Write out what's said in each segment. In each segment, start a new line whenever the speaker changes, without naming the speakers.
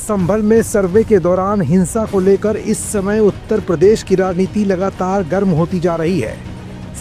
संभल में सर्वे के दौरान हिंसा को लेकर इस समय उत्तर प्रदेश की राजनीति लगातार गर्म होती जा रही है।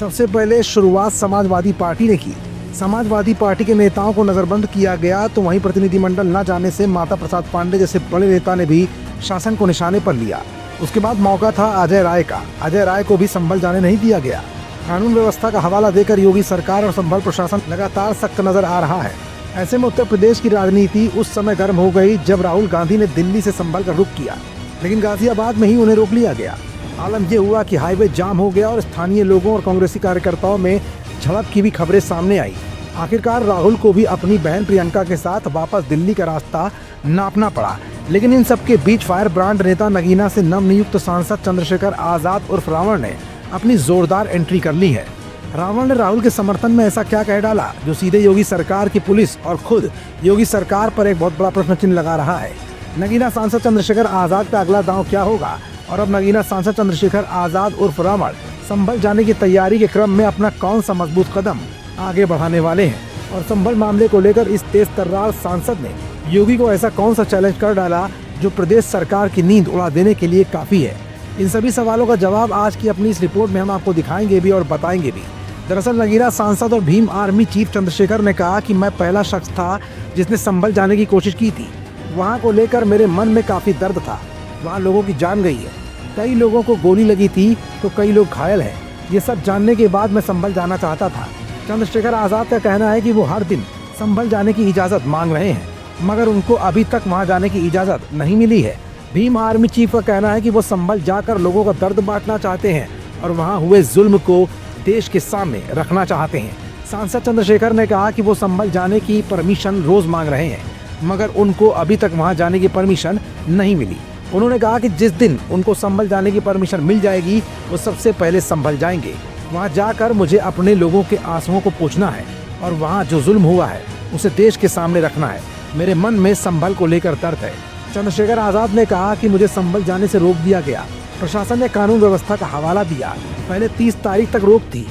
सबसे पहले शुरुआत समाजवादी पार्टी ने की। समाजवादी पार्टी के नेताओं को नजरबंद किया गया, तो वहीं प्रतिनिधिमंडल न जाने से माता प्रसाद पांडे जैसे बड़े नेता ने भी शासन को निशाने पर लिया। उसके बाद मौका था अजय राय का। अजय राय को भी संभल जाने नहीं दिया गया। कानून व्यवस्था का हवाला देकर योगी सरकार और संभल प्रशासन लगातार सख्त नजर आ रहा है। ऐसे में उत्तर प्रदेश की राजनीति उस समय गर्म हो गई जब राहुल गांधी ने दिल्ली से संभल का रुख किया, लेकिन गाजियाबाद में ही उन्हें रोक लिया गया। आलम यह हुआ कि हाईवे जाम हो गया और स्थानीय लोगों और कांग्रेसी कार्यकर्ताओं में झड़प की भी खबरें सामने आई। आखिरकार राहुल को भी अपनी बहन प्रियंका के साथ वापस दिल्ली का रास्ता नापना पड़ा। लेकिन इन सबके बीच फायर ब्रांड नेता नगीना से नवनियुक्त सांसद चंद्रशेखर आजाद उर्फ रावण ने अपनी जोरदार एंट्री कर ली है। रावण ने राहुल के समर्थन में ऐसा क्या कह डाला जो सीधे योगी सरकार की पुलिस और खुद योगी सरकार पर एक बहुत बड़ा प्रश्न चिन्ह लगा रहा है। नगीना सांसद चंद्रशेखर आजाद का अगला दांव क्या होगा, और अब नगीना सांसद चंद्रशेखर आजाद उर्फ रावण संभल जाने की तैयारी के क्रम में अपना कौन सा मजबूत कदम आगे बढ़ाने वाले हैं, और संभल मामले को लेकर इस तेज तर्रार सांसद ने योगी को ऐसा कौन सा चैलेंज कर डाला जो प्रदेश सरकार की नींद उड़ा देने के लिए काफी है। इन सभी सवालों का जवाब आज की अपनी इस रिपोर्ट में हम आपको दिखाएंगे भी और बताएंगे भी। दरअसल नगीना सांसद और भीम आर्मी चीफ चंद्रशेखर ने कहा कि मैं पहला शख्स था जिसने संभल जाने की कोशिश की थी। वहां को लेकर मेरे मन में काफी दर्द था। वहां लोगों की जान गई है, कई लोगों को गोली लगी थी तो कई लोग घायल हैं। ये सब जानने के बाद मैं संभल जाना चाहता था। चंद्रशेखर आजाद का कहना है कि वो हर दिन संभल जाने की इजाजत मांग रहे हैं, मगर उनको अभी तक वहां जाने की इजाजत नहीं मिली है। भीम आर्मी चीफ का कहना है कि वो संभल जाकर लोगों का दर्द बांटना चाहते हैं और वहां हुए जुल्म को देश के सामने रखना चाहते हैं। सांसद चंद्रशेखर ने कहा कि वो संभल जाने की परमिशन रोज मांग रहे हैं, मगर उनको अभी तक वहां जाने की परमिशन नहीं मिली। उन्होंने कहा कि जिस दिन उनको संभल जाने की परमिशन मिल जाएगी वो सबसे पहले संभल जाएंगे। वहां जाकर मुझे अपने लोगों के आंसुओं को पोंछना है और वहां जो जुल्म हुआ है उसे देश के सामने रखना है। मेरे मन में संभल को लेकर दर्द है। चंद्रशेखर आजाद ने कहा कि मुझे संभल जाने से रोक दिया गया। प्रशासन ने कानून व्यवस्था का हवाला दिया। पहले 30 तारीख तक रोक थी,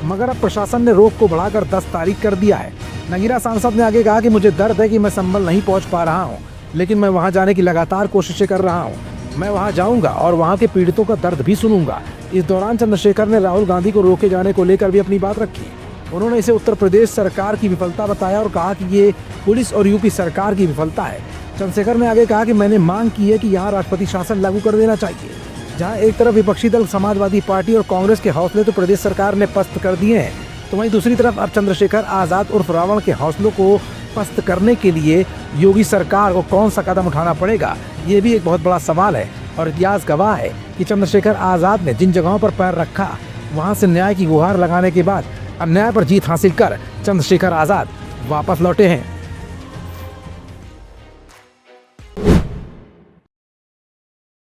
मगर अब प्रशासन ने रोक को बढ़ाकर 10 तारीख कर दिया है। नगीना सांसद ने आगे कहा कि मुझे दर्द है कि मैं संभल नहीं पहुंच पा रहा हूं, लेकिन मैं वहां जाने की लगातार कोशिशें कर रहा हूं। मैं वहां जाऊंगा और वहां के पीड़ितों का दर्द भी सुनूंगा। इस दौरान चंद्रशेखर ने राहुल गांधी को रोके जाने को लेकर भी अपनी बात रखी। उन्होंने इसे उत्तर प्रदेश सरकार की विफलता बताया और कहा कि ये पुलिस और यूपी सरकार की विफलता है। चंद्रशेखर ने आगे कहा कि मैंने मांग की है कि यहाँ राष्ट्रपति शासन लागू कर देना चाहिए। जहां एक तरफ विपक्षी दल समाजवादी पार्टी और कांग्रेस के हौसले तो प्रदेश सरकार ने पस्त कर दिए हैं, तो वहीं दूसरी तरफ अब चंद्रशेखर आजाद उर्फ रावण के हौसलों को पस्त करने के लिए योगी सरकार को कौन सा कदम उठाना पड़ेगा, ये भी एक बहुत बड़ा सवाल है। और इतिहास गवाह है कि चंद्रशेखर आजाद ने जिन जगहों पर पैर रखा वहां से न्याय की गुहार लगाने के बाद अन्याय पर जीत हासिल कर चंद्रशेखर आजाद वापस लौटे हैं।